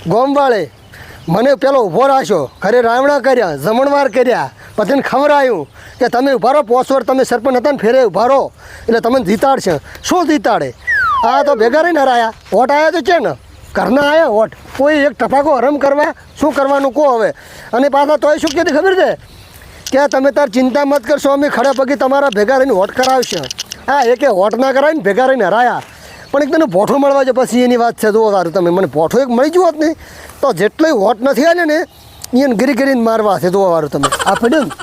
ગોમવાળે મને પેલો ઊભો રાખ્યો, ઘરે રાવણા કર્યા, જમણવાર કર્યા, બધાને ખવડાવ્યું કે તમે ઉભા રહો, 5 વર્ષ તમે સરપંચ હતા ને ફેરે ઉભા રહો એટલે તમને જીતાડશે. શું જીતાડે? આ તો ભેગા રહીને હરાયા. વોટ આવ્યા તો છે ને, ઘરના આવ્યા વોટ. કોઈ એક ટપાકો હરમ કરવા શું કરવાનું કહો હવે. અને પાછા તોય શું કહેતી ખબર છે કે તમે તાર ચિંતા મત કરશો, અમે ખડા પગે તમારા ભેગા રહીને વોટ કરાવશે. હા, એકે વોટ ના કરાવીને ભેગા રહીને હરાયા. પણ એક તને ભોઠો મળવા છે પછી એની વાત છે. જુઓ સારું, તમે મને ભોઠો એક મળી જુઓ જ નહીં તો જેટલોય વોટ નથી આવ્યો ને એને ગીરી ગીરીને મારવા છે. જુઓ સારું, તમે આ પડ્યું ને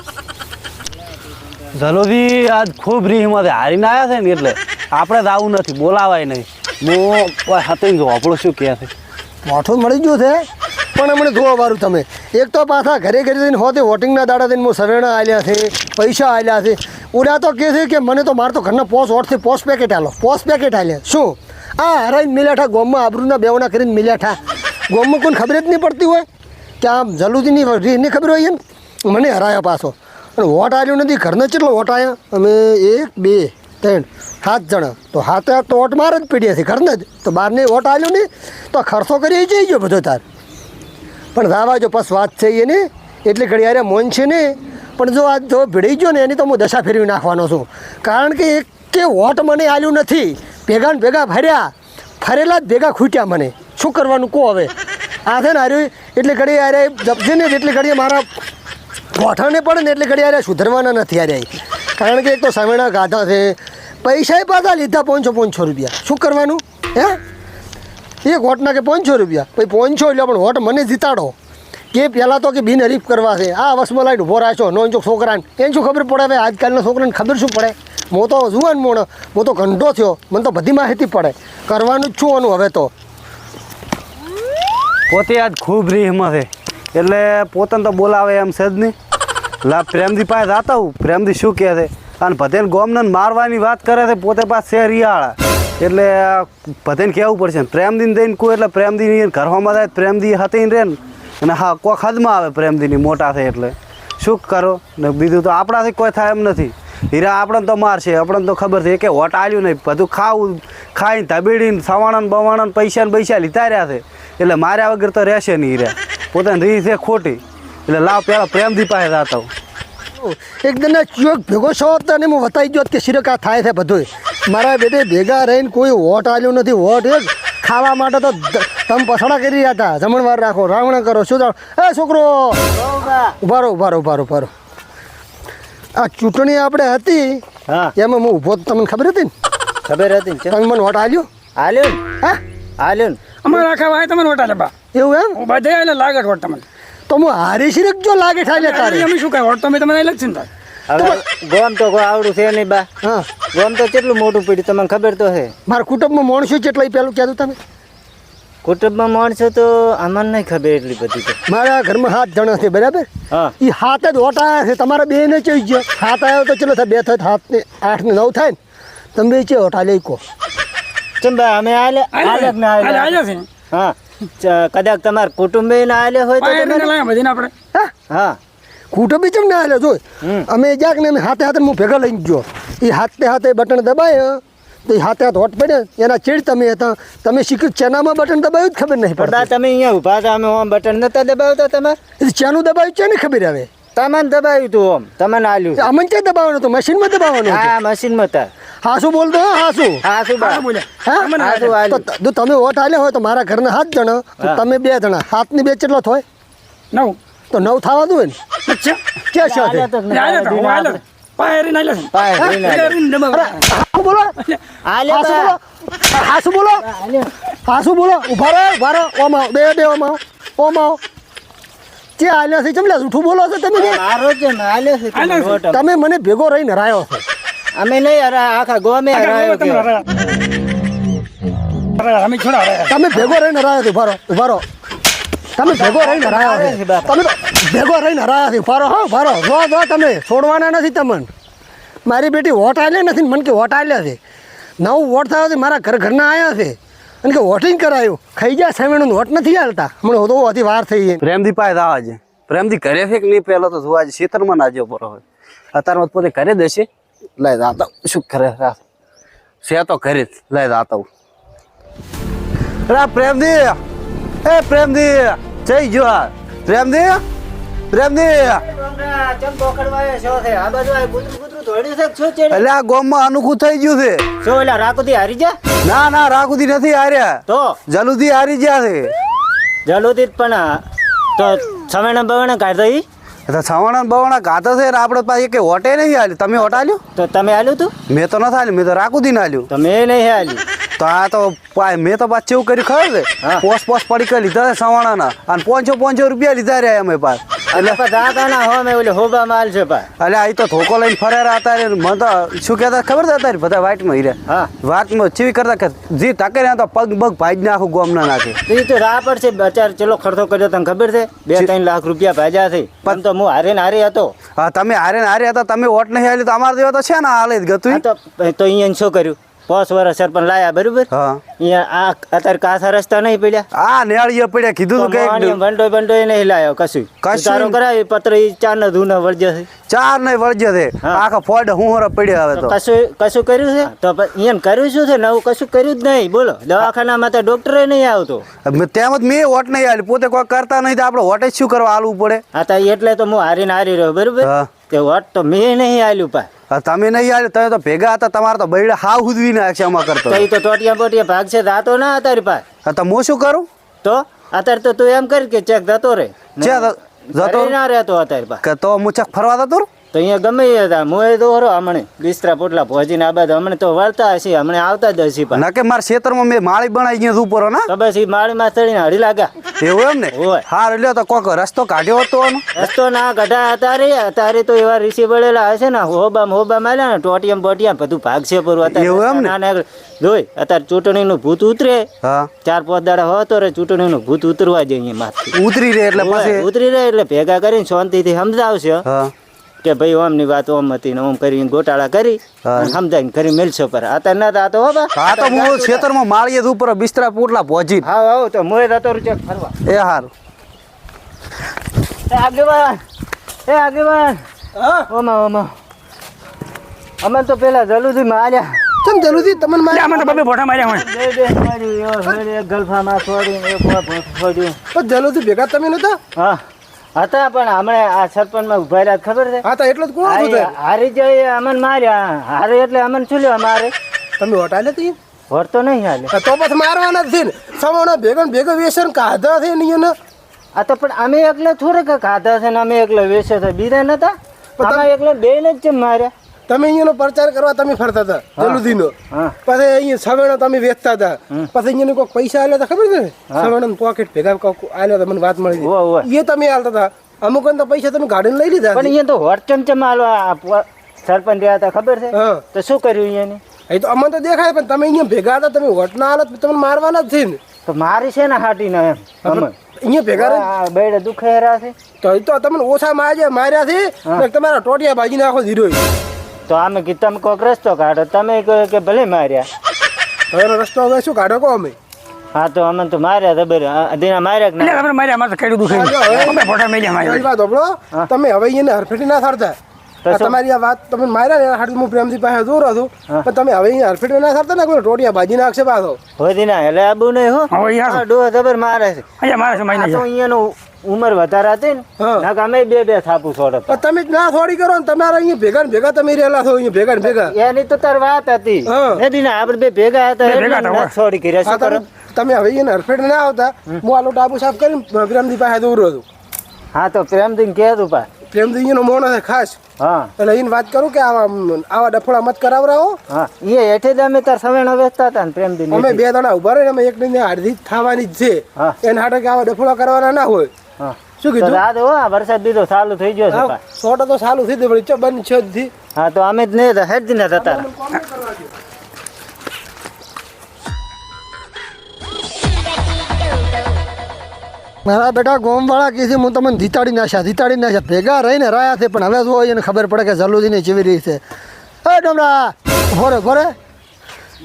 જલોજી આજ ખૂબ રીહમાંથી હારીને આવ્યા છે ને એટલે આપણે જ આવું નથી, બોલાવાય નહીં. હું કોઈ હતી જો આપણું શું કહે છે, ભોઠો મળી ગયું છે. પણ હમણાં જુઓ સારું, તમે એક તો પાછા ઘરે ઘરે જઈને હોતે વોટિંગના દાડા દઈને હું સવેણા આલ્યા છે, પૈસા આલ્યા છે. ઉડા તો કહે છે કે મને તો મારે તો ઘરના 5 વોટથી 5 પેકેટ આલો, 5 પેકેટ આલ્યા. શું આ હરાઈને મિલ્યાઠા ગોમમાં આબરૂના બેવના કરીને મિલ્યાઠા. ગોમમાં કોઈને ખબર જ નહીં પડતી હોય કે આમ જલુજીની રીહની ખબર હોય એમ. મને હરાયો પાછો અને વોટ આવ્યો નથી. ઘરના કેટલો વોટ આવ્યા? અમે 1 2 3 7 જણા. તો 7 તો વોટ મારે જ પીડ્યા છે ઘરના જ. તો બહારને વોટ આવ્યો નહીં તો ખર્ચો કરી જઈ ગયો બધો તાર. પણ રાવા જો પાસ વાત છે એની એટલે ઘડી યારે મોન છે ને. પણ જો આજ જો ભીડાઈ ગયો ને એની તો હું દશા ફેરવી નાખવાનો છું. કારણ કે એક કે વોટ મને આલ્યું નથી. ભેગા ને ભેગા ફરેલા જ ભેગા ખૂટ્યા મને. શું કરવાનું કહો હવે? આ છે ને હાર્યું એટલે ઘડી યારે જપશે ને એટલે ઘડીએ મારા ગોઠાને પડે ને એટલે ઘડી યારે સુધરવાના નથી યારે. કારણ કે એક તો સામેણા ગાધા છે, પૈસા પાછા લીધા 500 રૂપિયા. શું કરવાનું હે? એક વોટના કે 500 રૂપિયા, પછી 500 એટલે પણ વોટ મને જીતાડો કે પહેલાં તો કે બિનહરીફ કરવા છે. આ વસમાં લાઈન ઊભો રાખ્યો નોંચો છોકરાને. એને શું ખબર પડે? હવે આજકાલના છોકરાને ખબર શું પડે? હું તો જુવાન મોણ, હું તો ઘંટો થયો, મને તો બધી માહિતી પડે. કરવાનું જ છું આનું હવે તો. પોતે આજ ખૂબ રીહમાં છે એટલે પોતાને તો બોલાવે એમ છે જ નહીં. લા પ્રેમજી પાસે જતા હું, પ્રેમજી શું કહે છે અને બધાને ગોમને મારવાની વાત કરે છે. પોતે પાસે છે રિયાળા એટલે બધાને કહેવું પડશે. પ્રેમદીને દઈને કોઈ એટલે પ્રેમદી ઘરમાં જાય પ્રેમદી હતી રહે ને અને હા કોઈ ખદમાં આવે પ્રેમદીની મોટા છે એટલે શું કરો ને. બીજું તો આપણાથી કોઈ થાય એમ નથી. હીરા આપણને તો મારશે, આપણને તો ખબર છે કે વોટ આવ્યું નહીં. બધું ખાઈને ધબીડીને સવાણા બવાણા પૈસા ને પૈસા લીધા રહ્યા છે એટલે માર્યા વગર તો રહેશે નહીં. હીરા પોતાની રીત છે ખોટી એટલે લાવ પહેલાં પ્રેમદી પાસે જતા હું. એકદમ ચોક ભેગો છો તને હું બતાવી ગયો કે સિરકા થાય છે બધું. મારા બેટે ભેગા રહીને કોઈ વોટ આવ્યો નથી. વોટ એક ખાવા માટે તો તમે પછાડા કરી રહ્યા હતા. જમણવાર રાખો, રાવણા કરો. શું એ છોકરો ઉભા રહો. આ ચૂંટણી આપણે હતી એમાં હું ઊભો તમને ખબર હતી ને? ખબર હતી ને. તમે મને વોટ આલ્યો? હા આલ્યો. અમારા આખા ભાઈ તમને વોટ આલે બા. એવું એમ? હું બધે આલે લાગે વોટ તમને. તો હું હારી સિરક જો લાગે થાય તારે. અમે શું કહે વોટ તો મેં તમને આલે જ છે ને તાર. હવે ગોમ તો કોઈ આવડું છે નહીં બા. હા, ગોમ તો કેટલું મોટું પડ્યું તમને ખબર તો છે. મારા કુટુંબમાં માણસો કેટલા પેલું કહેતું તમે? કુટુંબમાં માણસો તો અમને નહીં ખબર એટલી બધી તો. મારા ઘરમાં 7 જણા છે બરાબર. હા એ 7 જ વોટ આવ્યા છે. તમારા 2 ને ચઈ ગયો. 7 આવ્યો તો ચલો થાય 2 થાય 7 ને 8 ને 9 થાય ને. તમે બે છે વોટ આલે કહો. ચમ બા અમે આલે ને આલે છે. હા કદાચ તમારા કુટુંબે ના આલે હોય તો એને લાયા બધીને આપણે. હા કુટુંબી ચમ ના હાલે જોઈ. અમે જ્યાંક ને અમે હાથે હું ભેગા લઈને ગયો. એ હાથે બટન દબાય તો એ હાથે વોટ પડે એના ચીડ તમે હતા. તમે શીખર ચેનામાં બટન દબાવ્યું જ ખબર નહીં બા પડતા. તમે અહીંયા ઉભા હતા અમે ઓમ બટન નતા દબાવતા તમારે. એ ચેનું દબાવ્યું છે ને ખબર હવે. તમને દબાવ્યું તું ઓમ તમને આલ્યું. અમને ક્યાં દબાવવાનું હતું? મશીનમાં દબાવવાનું હતું. હા મશીનમાં હતા. હાસું બોલતો હાસું. હા શું બા હા, તો તમે વોટ આલ્યા હોય તો મારા ઘરના 7 જણા, તમે 2 જણા, 7 ની 2 કેટલો થાય? 9 તો 9 થવા દો ને. અચ્છા ક્યાં છે? આલે તો હું આલે તો પાયરી ના આલે છે. પાયરી નંબર હાસું બોલો. આલે હાસું બા. બોલો. હાસું બોલો. હાસું બોલો. ઉભા રહો. ઓમાં બે ઓમાં ઓમાં જે આલ્યા છે ચમલા જૂઠું બોલો છો તમે કે? મારો જ ને આલે છે તમને વોટ. તમે મને ભેગો રહીને હરાયો છો. અમે નહીં હરા આખા ગોમે હરાયો કે. અમે છોડા રહ્યા. તમે ભેગો રહીને હરાયો છો. ઉભા રહો. તમે ભેગો રહીને હરાયો છો. તમે તો ભેગો રહીને હરાયા છો. ઉભા રહો. જો તમે છોડવાના નથી તમને. મારી બેટી વોટ આલ્યા નથી ને મને કે વોટ આલ્યા છે. 9 વોટ થયા છે. મારા ઘરના આવ્યા છે અને કે વોટિંગ કરાયું. ખાઈ જાય સેવણનું વોટ નથી હાલતા. હમણાં તો અતિ વાર થઈ ગઈ. પ્રેમદી પાસે આવવા છે. પ્રેમદી ઘરે છે કે નહીં પહેલાં તો જોવા છે. ખેતરમાં ના જવો પડે હોય. અત્યારમાં પોતે ઘરે જ હશે. લઈ જાતા શું કરે છે તો ઘરે જ લઈ જાતા હું. પ્રેમદી એ પ્રેમદી જઈ ગયો આ પ્રેમદી ચમ પકડવાયો છો છે આ બાજુ આ કૂતરું તોડ્યું છે શું છે એટલે આ ગામમાં અનુકૂળ થઈ ગયું છે. શું ઓલા રાખોથી હારી જા ના રાખુદી નથી હાર્યા, તો જલુદી હારી ગયા છે. જલોથી જ પણ તો સવેણા બવેણા કાઢી દઈ એટલે સવાણા બવાણા ગાતા છે ને આપણે પાસે કે હોટે નહીં હાલ્યું. તમે હોટ આલ્યું? તો તમે આલ્યું તું મેં તો નથી હાલ્યું, મેં તો રાખુદી ના હાલ્યું. તો મેં નહીં આલ્યું તો આ તો મેં તો પાછું એવું કર્યું ખબર છે, હા. પોસ પડી કરી લીધા છે સવાણાના અને 500 રૂપિયા લીધા રહ્યા અમે પાસ. એટલે દાદાના હો મેં ઓલે હોબા માલ છે પા એટલે આ તો ધોકો લઈને ફરેરા હતા રે. મને તો શું કહેતા ખબર છે અત્યારે બધા વાઇટમાં હીરે હા વાતમાં ચીવી કરતા કે જે ટકે ને તો પગ ભાઈ નાખું ગોમ ના નાખે. તો એ તો રાહ પડશે બચાર ચલો ખર્ચો કર્યો તને ખબર છે 2-3 લાખ રૂપિયા ભાજ્યા છે પણ તો હું હારે ને હારે હતો હા તમે હારે હતા, તમે વોટ નહીં હાલી તો અમારે જેવા તો છે ને હાલે જ ગતું. હા તો અહીંયા શું કર્યું 5 વર્ષ સરપંચ લાયા બરોબર હા અહીંયા આ અત્યારે કાસા રસ્તા નહીં પડ્યા આ નેળીએ પડ્યા કીધું તું કે બંડો નહીં લાયો કશું તારો કરાવી પત્ર ઈ 4 ના ધૂના વળજે છે 4 નહીં વળજે છે હા. આખા ફોડ હું પડ્યા હવે તો કશું કર્યું છે તો અહીંયા કર્યું શું છે નવું કશું કર્યું જ નહીં બોલો દવાખાનામાં તો ડોક્ટરે નહીં આવતો તેમ જ મેં વોટ નહીં હાલી, પોતે કોઈ કરતા નહીં તો આપણે વોટ જ શું કરવા હાલવું પડે. હા તો એટલે તો હું હારીને હારી રહ્યો બરોબર હા. તે વોટ તો મેં નહીં હાલ્યું પા હા, તમે નહીં હાલી, તમે તો ભેગા હતા, તમારે તો બૈડા હાવ હુદવી નાખશે આમાં કરતો. તો એ તો ટોટિયા બોટિયા ભાગ છે રાતો ના તારી પાસે હા, તો હું શું કરું? તો અત્યારે તો તું એમ કરી કે ચેક જતો રે જ્યાં જતો ઘરે ના રહેતો અત્યારે પાસે કે તો હું ચક ફરવા જતો રહું? તો અહીંયા ગમે એ હતા મોએ દોરો હમણે બિસ્તરા પોટલા પહોંચીને આ બાદ હમણે તો વળતા હશે હમણે આવતા જ હશે પા ના કે મારા ખેતરમાં મેં માળી બનાવી ગયા ઉપર ના તો બસ એ માળીમાં ચડીને હળી લાગ્યા એવું એમ ને હોય. હા લ્યો તો કોક રસ્તો કાઢ્યો હતો આનો? રસ્તો ના કઢા અત્યારે તો એવા રીસી વળેલા હશે ને હોબા માલ્યા ને ટોટિયમ બોટિયમ બધું ભાગશે પૂરું એવું એમ ને? અત્યારે જોઈ અત્યારે ચૂંટણીનું ભૂત ઉતરે હા 4-5 દાડા હોતો રે ચૂંટણીનું ભૂત ઉતરવા જઈએ માથે ઉતરી રે એટલે પછી ઉતરી રહે એટલે ભેગા કરીને શાંતિથી સમજાવશે હા કે ભાઈ ઓમની વાત ઓમ હતી ને ઓમ કરીને ગોટાળા કરી હા. અને સમજાવીને કરી મેલશો પર અત્યારે ના તો હો બા હા તો હું ખેતરમાં માળીએ જ ઉપર બિસ્તરા પોટલા પહોંચી. હા આવો તો મોએ જતો રૂચક ફરવા એ હારું. એ આગેવાન ઓમા અમે તો પેલા જલુથી માર્યા કેમ જલ્દી તમને મારે આમાં તો બબે ભોટા માર્યા હોય. ગલ્ફામાં છોડીને એક છોડ્યું પણ જલ્દી ભેગા તમે નતા? હા હતા પણ હમણાં આ સરપંચમાં ઉભા રહ્યા ખબર છે હા તો એટલો જ કોણ હતું? હારી જાય અમન માર્યા હારે એટલે અમન શું લ્યો મારે તમે હોટાલે તી વર તો નહીં હાલે તો પછી મારવાના જ છે ને સવાણા ભેગા વેસન કાઢા છે ને એને આ તો પણ અમે એકલા થોડે કે ખાધા છે ને અમે એકલા વેચે છે બીજા નતા અમે એકલા બેન જ છે માર્યા તમે અહીંયાનો પ્રચાર કરવા તમે ફરતા હતા જલુદીનો હા પછી અહીંયા સવેણો તમે વેચતા હતા પછી અહીંયા કોઈ પૈસા આલ્યા હતા ખબર છે ને સવેણો પોકેટ ભેગા આલ્યા હતા મને વાત મળી હોવે, હોવે. હતી. એ તમે આલતા હતા અમુક તો પૈસા તમે ગાડીને લઈ લીધા પણ અહીંયા તો હોટ ચમચમ હાલવા સરપંચ રહ્યા હતા ખબર છે હા તો શું કર્યું અહીંયાની એ તો અમને તો દેખાય પણ તમે અહીંયા ભેગા હતા તમે વોટ ના હાલત તમને મારવાના જ છે ને તો મારી છે ને હાટી ને એમ અમે અહીંયા ભેગા રહી આ બેડે દુખેરા છે તો એ તો તમને ઓછા માર્યા છે ને તમારા ટોટિયા ભાજી નાખો ધીરો તો અમે કીધું તમે કોઈક રસ્તો કાઢો તમે કહો કે ભલે માર્યા તો એનો રસ્તો હવે શું કાઢો કહો અમે હા તો અમે તો માર્યા ખબર દીના માર્યા કે એટલે ના તમે માર્યા અમારે તો કઈડું દુખે બબે ભોટા માર્યા મારી માર્યા. વાત હોભળો તમે હવે અહીંયા હરફેટી ના થરતા તો શું? તમારી આ વાત તમે માર્યા ને હાડી હું પ્રેમથી પાસે દૂર હતો પણ તમે હવે અહીંયા હરફેટી ના થરતા ને કોઈ ટોટિયા ભાજી નાખશે પાછો હોય દીના એટલે આબુ નહીં હો હવે યાર આ ડોહ જબર મારે છે અહીંયા મારે છે આ મારી તો અહીંયાનું ઉંમર વધારે હતી ને હા. ના કે અમે બે થાપું છોડતા પણ તમે જ ના થોડી કરો ને તમારે અહીંયા ભેગા ને ભેગા તમે રહેલા છો અહીંયા ભેગા ને ભેગા એની તો તાર વાત હતી હા. નથી ને આપણે બે ભેગા હતા બે એટલે ભેગા હતા, ના હોય. છોડી કર્યા હા, શું કરો તમે હવે અહીંયા હરફેટ ના આવતા હું આલો ટાબુ સાફ કરીને પ્રેમથી પાસે દૂર હતું હા તો પ્રેમથી કહેતું પા પ્રેમથી અહીંયાનો મોણો છે ખાસ હા એટલે એને વાત કરું કે આવા ડફોડા મત કરાવરાવો હા એ હેઠે જ અમે તાર સવેણો વેચતા હતા ને પ્રેમથી અમે બે દાડા ઉભા રહીને અમે એક ને અડધી જ થવાની જ છે હા. એને હાટે કે આવા ડફોડા કરવાના ના હોય હા શું તો કીધું રાત હો આ વરસાદ બીજો ચાલુ થઈ ગયો છે પા. સોટા તો સારું થઈ ગયું પણ બંધ છે જ થી હા તો અમે જ નહીં હેડ દિને જતા મારા બેટા ગોમવાળા કહે છે હું તમને ધીતાડી નાખ્યા ભેગા રહીને રહ્યા છે પણ હવે જો એને ખબર પડે કે જલુદીની ચીવી રહી છે એ ડમરા ભોરે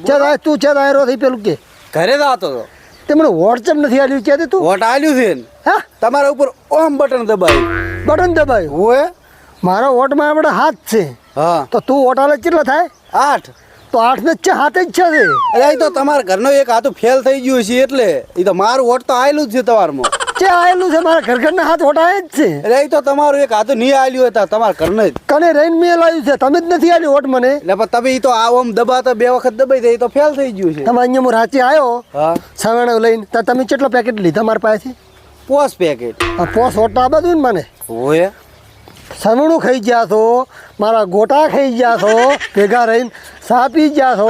ચે રાય તું ચે રાયરો થઈ પેલું કે ઘરે જ આવતો હતો, તે મને વોટ્સએપ નથી આલ્યું કે તું વોટ આલ્યું છે ને હા તમારા ઉપર ઓમ બટન દબાવ્યું બટન દબાયું હોય. મારો વોટમાં આપણે હાથ છે હા તો તું વોટ આલે કેટલા થાય 8 તો 8 ને 7 જ છે અરે એ તો તમારા ઘરનો એક હાથું ફેલ થઈ ગયું છે એટલે એ તો મારું વોટ તો આયેલું જ છે તમારમાં. જે આયેલું છે મારા ઘરના હાથ ઓટાય જ છે. અરે એ તો તમારું એક હાથું નહીં આલ્યું હતા તમારા ઘરને જ. કને રહીને મેં લાવ્યું છે, તમે જ નથી આલ્યું વોટ મને. એટલે પણ તમે ઈ તો આવો આમ દબાતા 2 વખત દબાઈ દે તો ફેલ થઈ ગયું છે. તમે અહીંયા હું રાંચી આવ્યો હા સવેણો લઈને તો તમે કેટલો પેકેટ લીધા મારા પાસેથી? 5 પેકેટ. આ પોસ વોટ આ બધું ને મને હોય સવણું ખાઈ ગયા છો, મારા ગોટા ખાઈ ગયા છો, ભેગા રહીને સા પી ગયા છો,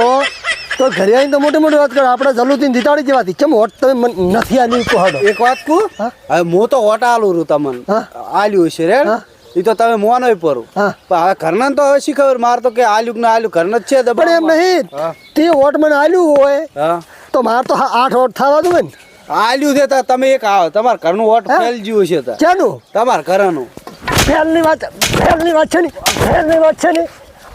તો ઘરે આવીને તો મોટી મોટી વાત કરો. આપણે જલુથી દીતાડી જેવાથી ચમ વોટ તમે મને નથી આલી કહો. એક વાત કહું, હા? હવે હું તો વોટ આલું છું તમને હા? આલ્યું છે રે હા? એ તો તમે મોનોય પરું હા. પણ હવે ઘરના તો હવે શી ખબર માર તો કે આલ્યું કે ના આલ્યું ઘરના જ છે પણ એમ દબાણમાં. નહીં, હા. તે વોટ મને આલ્યું હોય હા તો મારે તો 8 વોટ થવા દો ને. આલ્યું છે તો તમે એક આવો તમારા ઘરનું વોટ હા? ફેલ ગયું છે તો ચાનું તમારા ઘરનું ફેલની વાત છે ને, ફેલની વાત છે ને,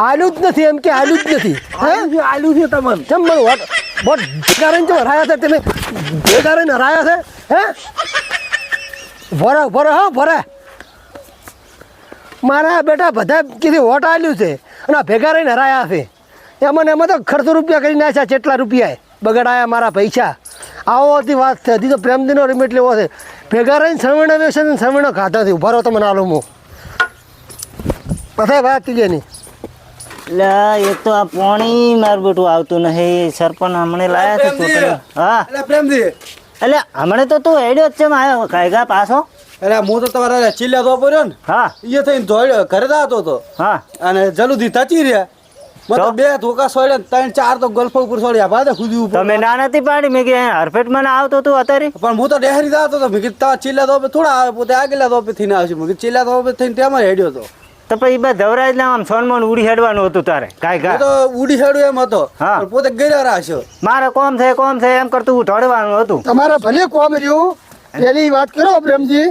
આલ્યું જ નથી એમ કે આલ્યું જ નથી. હે આલ્યું છે તમને કેમ મને વોટ વોટ ભેગા રહીને તમે હરાયા છે, તમે ભેગા રહીને હરાયા છે? હે ભરે ભરે હા ભરે મારા બેટા બધા કીધી વોટ આલ્યું છે અને આ ભેગા રહીને હરાયા છે. એમાં ને એમાં તો ખર્ચો રૂપિયા કરી નાખ્યા, કેટલા રૂપિયા બગડાયા મારા પૈસા. આવો હતી વાત છે. હજી તો પ્રેમદીનો રિમિટ લેવો છે. ભેગા રહીને સવર્ણ વેસે ને સવર્ણ ખાતા છે. ઉભા રહો તમે નાલો હું પછી વાત થઈ નહીં. એટલે એક તો આ પાણી મારું બેટું આવતું નહીં. સરપંચ હમણે લાયા છે ચૂંટણી. હા એટલે પ્રેમજી એટલે હમણે તો તું હેડ્યો જ છે આવ્યો કાયગા પાછો. એટલે હું તો તમારા ચીલ્લા તો પડ્યો ને હા એ થઈને ધોળ્યો ઘરે જતો હતો હા અને જલ્દી થતી રહ્યા મતલબ 2 ધોકા સોડ્યા 3-4 તો ગલ્ફો ઉપર સોડ્યા બાદે ખુદી ઉપર તમે ના નથી પાડી મેં કે હરફેટ મને આવતો તું અત્યારે. પણ હું તો ડેહરી જતો હતો મેં કીધું ચીલ્લા તો થોડા આવે પોતે આગલા તો થઈને આવશે મેં કીધું ચીલ્લા તો થઈને તેમાં હેડ્યો હતો. તો પછી બસ ધવરાજ ના આમ સોનમોન ઉડી હેડવાનું હતું તારે કાંઈ હું ઘા. તો ઉડી હેડ્યો એમ હતો હા. પણ પોતે ગયરા રાખ્યો. મારે કોમ છે એમ કરતું હું ઢળવાનું હતું. તમારે ભલે કોમ રહ્યું પેલી વાત કરો પ્રેમજી,